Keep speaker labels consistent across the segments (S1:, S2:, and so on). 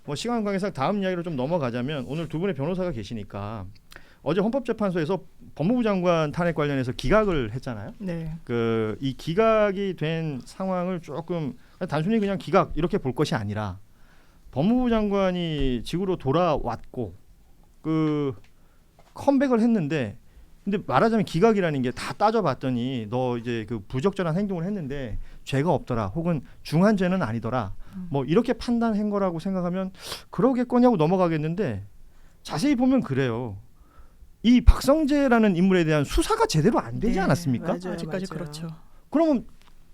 S1: 뭐 시간 관계상 다음 이야기로 좀 넘어가자면 오늘 두 분의 변호사가 계시니까 어제 헌법재판소에서 법무부 장관 탄핵 관련해서 기각을 했잖아요.
S2: 네.
S1: 그 이 기각이 된 상황을 조금 단순히 그냥 기각 이렇게 볼 것이 아니라 법무부 장관이 직으로 돌아왔고 그 컴백을 했는데 근데 말하자면 기각이라는 게 다 따져봤더니 너 이제 그 부적절한 행동을 했는데 죄가 없더라 혹은 중한 죄는 아니더라 뭐 이렇게 판단한 거라고 생각하면 그러겠거냐고 넘어가겠는데 자세히 보면 그래요. 이 박성재라는 인물에 대한 수사가 제대로 안 되지
S2: 네,
S1: 않았습니까?
S2: 맞아요. 아직까지 그렇죠.
S1: 그러면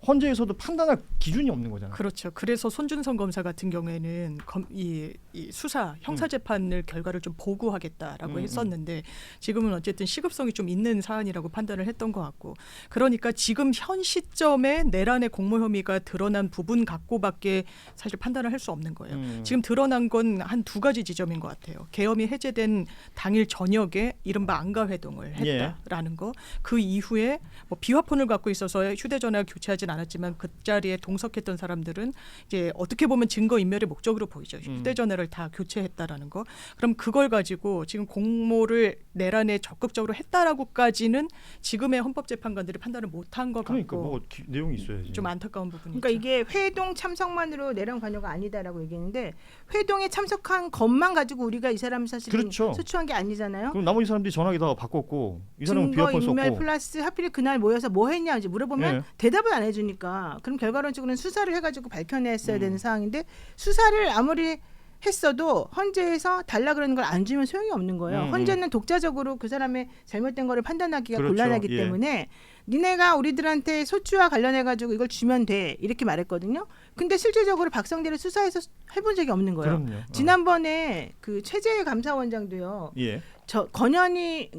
S1: 헌재에서도 판단할 기준이 없는 거잖아요.
S2: 그렇죠. 그래서 손준성 검사 같은 경우에는 이 수사 형사재판을 결과를 좀 보고하겠다라고 했었는데 지금은 어쨌든 시급성이 좀 있는 사안이라고 판단을 했던 것 같고 그러니까 지금 현 시점에 내란의 공모 혐의가 드러난 부분 갖고밖에 사실 판단을 할 수 없는 거예요. 지금 드러난 건 한 두 가지 지점인 것 같아요. 계엄이 해제된 당일 저녁에 이른바 안가회동을 했다라는 거. 그 이후에 뭐 비화폰을 갖고 있어서 휴대전화 교체하지 않았지만 그 자리에 동석했던 사람들은 이제 어떻게 보면 증거 인멸의 목적으로 보이죠. 휴대전화를 다 교체했다라는 거. 그럼 그걸 가지고 지금 공모를 내란에 적극적으로 했다라고까지는 지금의 헌법재판관들이 판단을 못한 것
S1: 그러니까
S2: 같고
S1: 뭐 내용이 있어야지.
S2: 좀 안타까운 부분이
S3: 그러니까
S2: 있죠.
S3: 이게 회동 참석만으로 내란 관여가 아니다라고 얘기했는데 회동에 참석한 것만 가지고 우리가 이 사람 사실
S1: 그렇죠.
S3: 소추한 게 아니잖아요.
S1: 그럼 나머지 사람들이 전화기 다 바꿨고 이 사람은
S3: 증거
S1: 비화폰
S3: 인멸
S1: 썼고
S3: 플러스 하필 그날 모여서 뭐 했냐 이제 물어보면
S1: 예.
S3: 대답을 안 해주니까 그럼 결과론적으로는 수사를 해가지고 밝혀냈어야 되는 상황인데 수사를 아무리 했어도 헌재에서 달라 그러는 걸 안 주면 소용이 없는 거예요. 헌재는 독자적으로 그 사람의 잘못된 거를 판단하기가
S1: 그렇죠.
S3: 곤란하기
S1: 예.
S3: 때문에 니네가 우리들한테 소추와 관련해 가지고 이걸 주면 돼 이렇게 말했거든요. 근데 실질적으로 박성대를 수사해서 해본 적이 없는 거예요.
S1: 그럼요.
S3: 지난번에 그 최재해 감사원장도요.
S1: 예.
S3: 전현희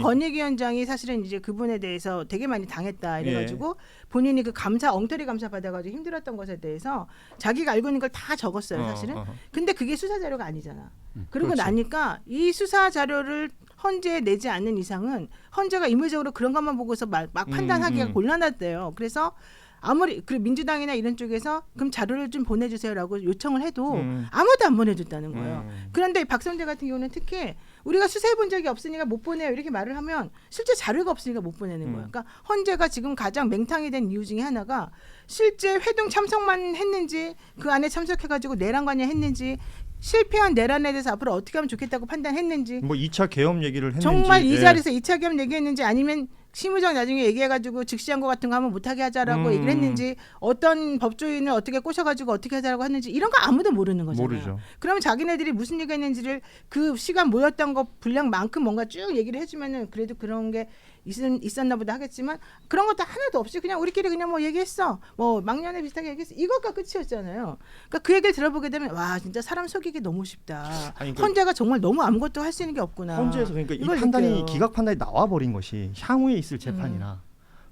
S3: 권익위원장이 사실은 이제 그분에 대해서 되게 많이 당했다 이래가지고 본인이 그 감사 엉터리 감사 받아가지고 힘들었던 것에 대해서 자기가 알고 있는 걸 다 적었어요 사실은. 근데 그게 수사 자료가 아니잖아. 그러고
S1: 그렇지.
S3: 나니까 이 수사 자료를 헌재에 내지 않는 이상은 헌재가 임의적으로 그런 것만 보고서 막 판단하기가 곤란하대요. 그래서 아무리 그 민주당이나 이런 쪽에서 그럼 자료를 좀 보내주세요라고 요청을 해도 아무도 안 보내줬다는 거예요. 그런데 박성재 같은 경우는 특히 우리가 수사해본 적이 없으니까 못 보내요 이렇게 말을 하면 실제 자료가 없으니까 못 보내는 거예요. 그러니까 헌재가 지금 가장 맹탕이 된 이유 중에 하나가 실제 회동 참석만 했는지 그 안에 참석해가지고 내란 관여했는지 실패한 내란에 대해서 앞으로 어떻게 하면 좋겠다고 판단했는지
S1: 뭐 2차 계엄 얘기를 했는지
S3: 정말 이 자리에서 2차 계엄 얘기했는지 아니면 심의정 나중에 얘기해가지고 즉시한고 같은 거 하면 못하게 하자라고 얘기를 했는지 어떤 법조인을 어떻게 꼬셔가지고 어떻게 하자라고 했는지 이런 거 아무도 모르는 거잖아요.
S1: 모르죠.
S3: 그러면 자기네들이 무슨 얘기가 있는지를 그 시간 모였던 거 분량만큼 뭔가 쭉 얘기를 해주면은 그래도 그런 게 있었나 보다 하겠지만 그런 것도 하나도 없이 그냥 우리끼리 그냥 뭐 얘기했어. 뭐 막년에 비슷하게 얘기했어. 이것과 끝이었잖아요. 그러니까 그 얘기를 들어보게 되면 와 진짜 사람 속이기 너무 쉽다.
S1: 아니, 그러니까
S3: 헌재가 정말 너무 아무것도 할 수 있는 게 없구나.
S1: 헌재에서 그러니까 이
S3: 이걸
S1: 판단이
S3: 느껴요.
S1: 기각 판단이 나와버린 것이 향후에 있을 재판이나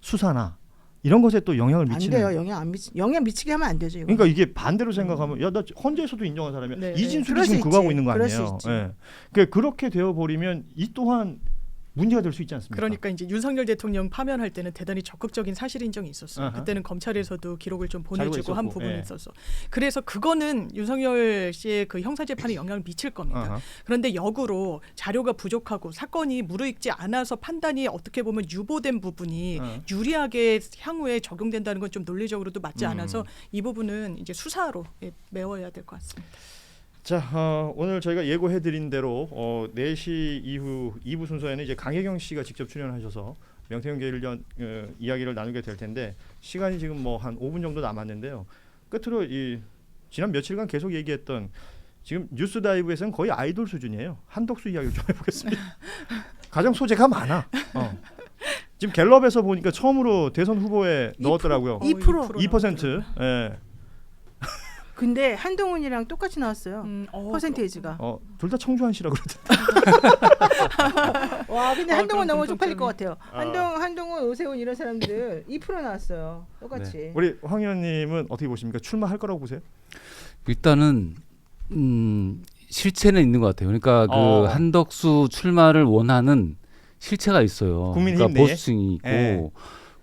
S1: 수사나 이런 것에 또 영향을
S3: 안
S1: 미치는.
S3: 돼요. 영향 미치게 하면 안 되죠. 이거.
S1: 그러니까 이게 반대로 생각하면 야 나 헌재에서도 인정한 사람이야.
S2: 네,
S1: 이진숙이
S3: 그럴 수
S1: 지금 그거 하고
S3: 있지.
S1: 있는 거
S3: 그럴 수
S1: 아니에요.
S3: 있지.
S1: 예. 그러니까 그렇게 되어 버리면 이 또한 문제가 될 수 있지 않습니까?
S2: 그러니까 이제 윤석열 대통령 파면할 때는 대단히 적극적인 사실 인정이 있었어요.
S1: 아하.
S2: 그때는 검찰에서도 기록을 좀
S1: 자료가
S2: 보내주고 한
S1: 있었고,
S2: 부분이
S1: 예.
S2: 있어서 그래서 그거는 윤석열 씨의 그 형사 재판에 영향을 미칠 겁니다.
S1: 아하.
S2: 그런데 역으로 자료가 부족하고 사건이 무르익지 않아서 판단이 어떻게 보면 유보된 부분이 유리하게 향후에 적용된다는 건 좀 논리적으로도 맞지 않아서 이 부분은 이제 수사로 메워야 될 것 같습니다.
S1: 자, 오늘 저희가 예고해드린 대로 4시 이후 2부 순서에는 이제 강혜경 씨가 직접 출연하셔서 명태균 관련 이야기를 나누게 될 텐데 시간이 지금 뭐 한 5분 정도 남았는데요. 끝으로 이 지난 며칠간 계속 얘기했던 지금 뉴스 다이브에서는 거의 아이돌 수준이에요. 한덕수 이야기를 좀 해보겠습니다. 가장 소재가 많아. 지금 갤럽에서 보니까 처음으로 대선 후보에 넣었더라고요.
S3: 2%.
S1: 2%. 예.
S3: 근데 한동훈이랑 똑같이 나왔어요. 퍼센테이지가.
S1: 둘 다 청주한 씨라 그러던데.
S3: 와, 근데 한동훈
S2: 그런
S3: 너무 쪽팔릴
S2: 공통점이.
S3: 것 같아요. 한동훈, 오세훈 이런 사람들 2% 나왔어요. 똑같이.
S1: 네. 우리 황 의원님은 어떻게 보십니까? 출마할 거라고 보세요?
S4: 일단은 실체는 있는 것 같아요. 그러니까 그 한덕수 출마를 원하는 실체가 있어요.
S1: 국민의힘
S4: 그러니까
S1: 내에?
S4: 보수층이 있고
S1: 예.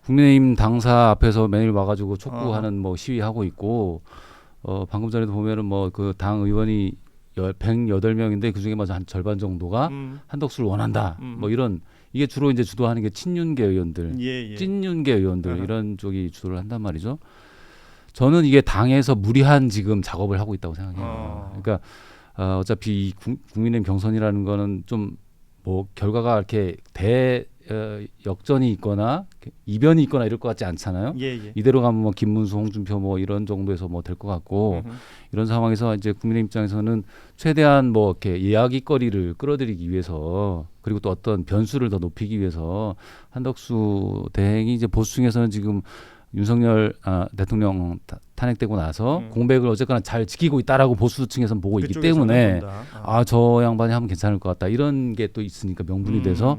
S4: 국민의힘 당사 앞에서 매일 와가지고 촉구하는 뭐 시위하고 있고 방금 전에도 보면은 뭐 그 당 의원이 108명인데 그중에 맞아 한 절반 정도가 한덕수를 원한다. 뭐 이런 이게 주로 이제 주도하는 게 친윤계 의원들,
S1: 예.
S4: 찐윤계 의원들 이런 쪽이 주도를 한단 말이죠. 저는 이게 당에서 무리한 지금 작업을 하고 있다고 생각해요. 그러니까 어차피 이 국민의힘 경선이라는 거는 좀 뭐 결과가 이렇게 역전이 있거나 이변이 있거나 이럴 것 같지 않잖아요.
S1: 예.
S4: 이대로 가면 뭐 김문수, 홍준표 뭐 이런 정도에서 뭐 될 것 같고 이런 상황에서 이제 국민의힘 입장에서는 최대한 뭐 이렇게 이야기거리를 끌어들이기 위해서 그리고 또 어떤 변수를 더 높이기 위해서 한덕수 대행이 이제 보수 중에서는 지금 윤석열 대통령 탄핵되고 나서 공백을 어쨌거나 잘 지키고 있다라고 보수 층에서는 보고 있기 때문에 저 양반이 하면 괜찮을 것 같다 이런 게 또 있으니까 명분이 돼서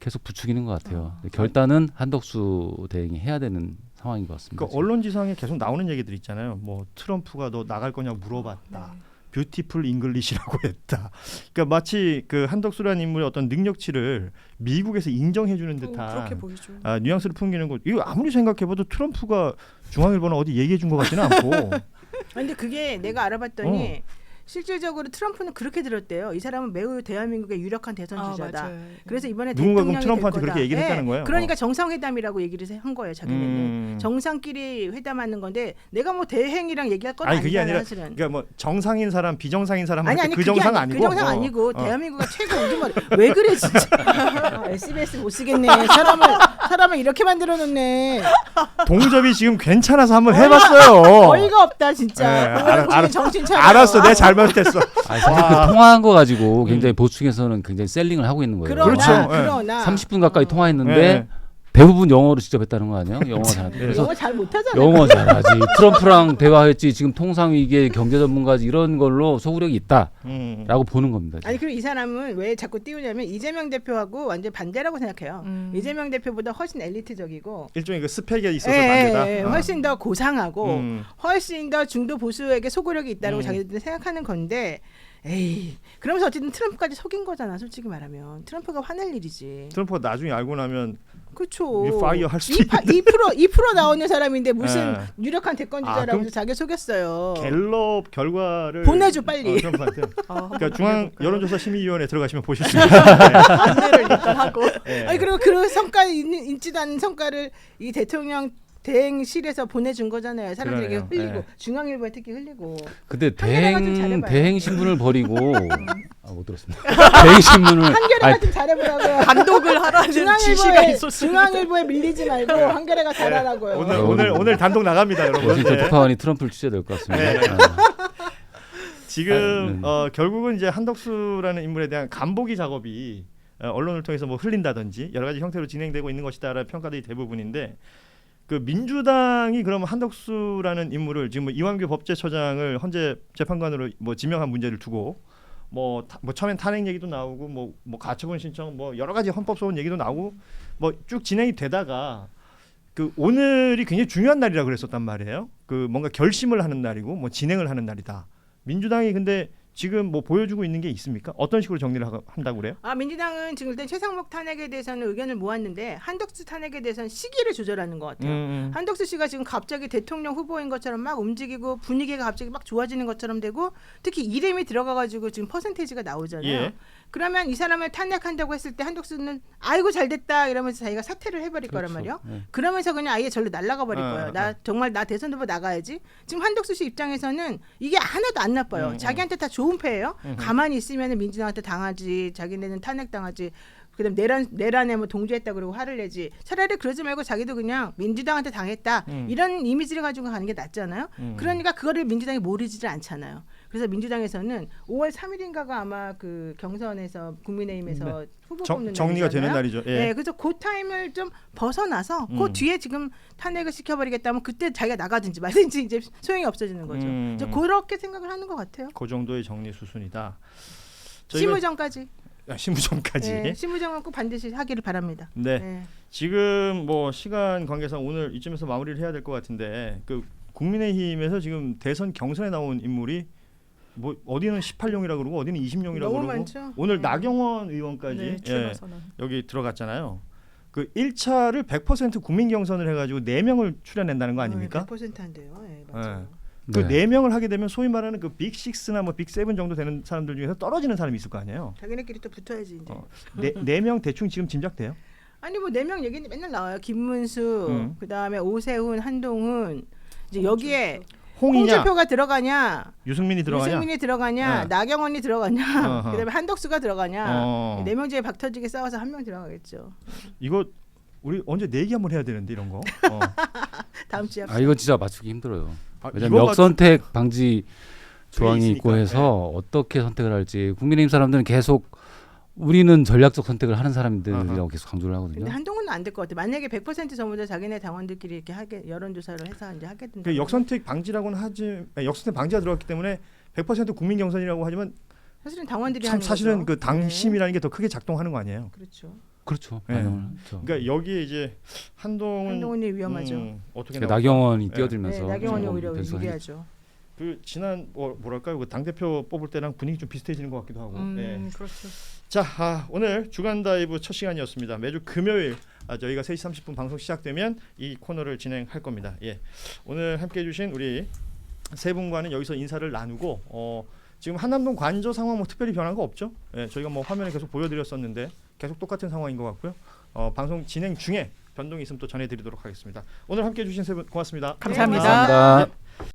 S4: 계속 부추기는 것 같아요. 결단은 한덕수 대행이 해야 되는 상황인 것 같습니다.
S1: 그러니까 언론지상에 계속 나오는 얘기들 있잖아요. 뭐 트럼프가 너 나갈 거냐고 물어봤다. 뷰티풀 잉글리시라고 했다. 그러니까 마치 그 한덕수라는 인물의 어떤 능력치를 미국에서 인정해주는 듯한
S2: 그렇게 보이죠.
S1: 뉘앙스를 풍기는 거. 이거 아무리 생각해봐도 트럼프가 중앙일보나 어디 얘기해준 것 같지는 않고.
S3: 근데 그게 내가 알아봤더니 실질적으로 트럼프는 그렇게 들었대요. 이 사람은 매우 대한민국의 유력한 대선 주자다. 그래서 이번에
S1: 누군가
S3: 대통령이
S1: 그럼 트럼프한테
S3: 될 거다.
S1: 그렇게 얘기를 했다는 거예요?
S3: 그러니까 정상회담이라고 얘기를 한 거예요. 자기네는 정상끼리 회담하는 건데 내가 뭐 대행이랑 얘기할 건 아니잖아요.
S1: 그게 아니라
S3: 사실은.
S1: 그러니까 뭐 정상인 사람, 비정상인 사람
S3: 아니
S1: 그 정상 아니고.
S3: 그 정상 아니고 대한민국의 최고 우두머리. 왜 그래 진짜. SBS 못 쓰겠네. 사람을 이렇게 만들어 놓네.
S1: 동접이 지금 괜찮아서 한번 해봤어요.
S3: 어이가 없다 진짜. 정신 차려.
S1: 알았어, 내 잘못했어.
S4: 사실 그 통화한 거 가지고 굉장히 보수 측에서는 굉장히 셀링을 하고 있는 거예요.
S3: 그러나
S4: 30분 가까이 통화했는데 대부분 영어로 직접 했다는 거 아니에요? 영어 잘하는. 그래서
S3: 영어 잘 못하잖아요.
S4: 영어 잘하지. 트럼프랑 대화했지. 지금 통상 위기에 경제 전문가지 이런 걸로 소구력이 있다라고 보는 겁니다. 지금.
S3: 아니 그리고 이 사람은 왜 자꾸 띄우냐면 이재명 대표하고 완전 반대라고 생각해요. 이재명 대표보다 훨씬 엘리트적이고
S1: 일종의 그 스펙에 있어서 반대다.
S3: 훨씬 더 고상하고 훨씬 더 중도 보수에게 소구력이 있다고 자기들이 생각하는 건데 에이 그러면서 어쨌든 트럼프까지 속인 거잖아. 솔직히 말하면 트럼프가 화낼 일이지.
S1: 트럼프가 나중에 알고 나면
S3: 그렇죠.
S1: 파이어 할 수도
S3: 2% 나오는 사람인데 무슨 유력한 대권 주자라고 해서 자기 속였어요.
S1: 갤럽 결과를
S3: 보내줘 빨리.
S1: 트럼프한테. 그러니까 중앙 여론조사 심의위원회 들어가시면 보실 수 있어요.
S2: 안내를 일단 하고.
S3: 아니 그리고 그 성과 있지도 않은 성과를 이 대통령 대행실에서 보내준 거잖아요. 사람들에게 흘리고 중앙일보에 특히 흘리고.
S4: 근데 대행 신분을 버리고 못 들었습니다. 대행 신분을
S3: 한겨레가 좀 잘해보라고요.
S2: 단독을 하라는 지시가 있었습니다.
S3: 중앙일보에 밀리지 말고 한겨레가 잘하라고요.
S1: 오늘 단독 나갑니다, 여러분.
S4: 진짜 특파원이 트럼프를 취재될 것 같습니다.
S1: 지금 결국은 이제 한덕수라는 인물에 대한 간보기 작업이 언론을 통해서 뭐 흘린다든지 여러 가지 형태로 진행되고 있는 것이다라는 평가들이 대부분인데. 그 민주당이 그러면 한덕수라는 인물을 지금 이완규 법제처장을 헌재 재판관으로 뭐 지명한 문제를 두고 뭐 처음엔 탄핵 얘기도 나오고 뭐 가처분 신청 뭐 여러 가지 헌법 소원 얘기도 나오고 뭐 쭉 진행이 되다가 그 오늘이 굉장히 중요한 날이라 그랬었단 말이에요. 그 뭔가 결심을 하는 날이고 뭐 진행을 하는 날이다. 민주당이 근데 지금 뭐 보여주고 있는 게 있습니까? 어떤 식으로 정리를 한다고 그래요?
S3: 민주당은 지금 일단 최상목 탄핵에 대해서는 의견을 모았는데 한덕수 탄핵에 대해서는 시기를 조절하는 것 같아요. 한덕수 씨가 지금 갑자기 대통령 후보인 것처럼 막 움직이고 분위기가 갑자기 막 좋아지는 것처럼 되고 특히 이름이 들어가가지고 지금 퍼센테이지가 나오잖아요.
S1: 예.
S3: 그러면 이 사람을 탄핵한다고 했을 때 한덕수는 아이고 잘됐다 이러면서 자기가 사퇴를 해버릴 거란 말이에요. 그러면서 그냥 아예 절로 날아가 버릴 거예요. 정말 나 대선 후보 나가야지. 지금 한덕수 씨 입장에서는 이게 하나도 안 나빠요. 자기한테 다 좋은 패예요. 가만히 있으면 민주당한테 당하지. 자기네는 탄핵 당하지. 그다음 내란에 뭐 동조했다 그러고 화를 내지. 차라리 그러지 말고 자기도 그냥 민주당한테 당했다. 이런 이미지를 가지고 가는 게 낫잖아요. 그러니까 그거를 민주당이 모르지를 않잖아요. 그래서 민주당에서는 5월 3일인가가 아마 그 경선에서 국민의힘에서 후보 뽑는
S1: 정리가 되는 날이죠. 예.
S3: 네, 그래서 그 타임을 좀 벗어나서 그 뒤에 지금 탄핵을 시켜버리겠다면 그때 자기가 나가든지 말든지 이제 소용이 없어지는 거죠. 그래서 그렇게 생각을 하는 것 같아요.
S1: 그 정도의 정리 수순이다.
S3: 심의전까지.
S1: 심의전까지.
S3: 네, 심의전은 꼭 반드시 하기를 바랍니다.
S1: 네. 지금 뭐 시간 관계상 오늘 이쯤에서 마무리를 해야 될 것 같은데 그 국민의힘에서 지금 대선 경선에 나온 인물이 뭐 어디는 18용이라 그러고 어디는 20용이라 그러고
S3: 많죠.
S1: 오늘 나경원 의원까지 여기 들어갔잖아요. 그 1차를 100% 국민 경선을 해가지고 4명을 출연한다는 거 아닙니까?
S3: 100% 한대요. 맞아요.
S1: 그
S4: 네.
S1: 4명을 하게 되면 소위 말하는 그 빅6나 뭐 빅7 정도 되는 사람들 중에서 떨어지는 사람이 있을 거 아니에요.
S3: 자기네끼리 또 붙어야지 이제.
S1: 네 명 대충 지금 짐작돼요?
S3: 아니 뭐 4명 얘기는 맨날 나와요. 김문수, 그다음에 오세훈, 한동훈. 이제 여기에
S1: 홍이냐,
S3: 홍준표가 들어가냐,
S1: 유승민이 들어가냐?
S3: 유승민이 들어가냐, 나경원이 들어가냐,
S1: 어허.
S3: 그다음에 한덕수가 들어가냐.
S1: 어.
S3: 4명 중에 박터지게 싸워서 1명 들어가겠죠.
S1: 이거 우리 언제 내기 한번 해야 되는데 이런 거.
S3: 다음 주에
S4: 아 이거 진짜 맞추기 힘들어요.
S1: 아,
S4: 왜냐면
S1: 이거
S4: 역선택 방지 조항이
S1: 있으니까.
S4: 있고 해서 어떻게 선택을 할지 국민의힘 사람들은 계속 우리는 전략적 선택을 하는 사람들이라고
S1: 아하.
S4: 계속 강조를 하거든요.
S3: 근데 한동훈은 안 될 것 같아. 만약에 100% 전부 다 자기네 당원들끼리 이렇게 하게 여론조사를 해서 이제 하게 된다.
S1: 그 역선택 방지라고는 하지 역선택 방지가 들어갔기 때문에 100% 국민 경선이라고 하지만
S3: 사실은 당원들이
S1: 참
S3: 하는
S1: 사실은
S3: 거죠.
S1: 그 당심이라는 게 더 크게 작동하는 거 아니에요.
S3: 그렇죠.
S4: 그렇죠.
S1: 네.
S4: 그렇죠.
S1: 그러니까 여기에 이제
S3: 한동훈이 위험하죠.
S1: 어떻게
S4: 그러니까 나경원이 뛰어들면서
S3: 네, 나경원이
S4: 좀
S3: 오히려
S4: 변수가
S3: 유리하죠.
S1: 그 지난 뭐랄까요 그 당 대표 뽑을 때랑 분위기 좀 비슷해지는 것 같기도 하고. 네.
S2: 그렇죠.
S1: 자, 오늘 주간 다이브 첫 시간이었습니다. 매주 금요일 저희가 3시 30분 방송 시작되면 이 코너를 진행할 겁니다. 예, 오늘 함께해 주신 우리 세 분과는 여기서 인사를 나누고 지금 한남동 관저 상황 뭐 특별히 변한 거 없죠? 예, 저희가 뭐 화면에 계속 보여드렸었는데 계속 똑같은 상황인 것 같고요. 방송 진행 중에 변동이 있으면 또 전해드리도록 하겠습니다. 오늘 함께해 주신 세 분 고맙습니다.
S2: 감사합니다.
S4: 감사합니다.
S1: 예.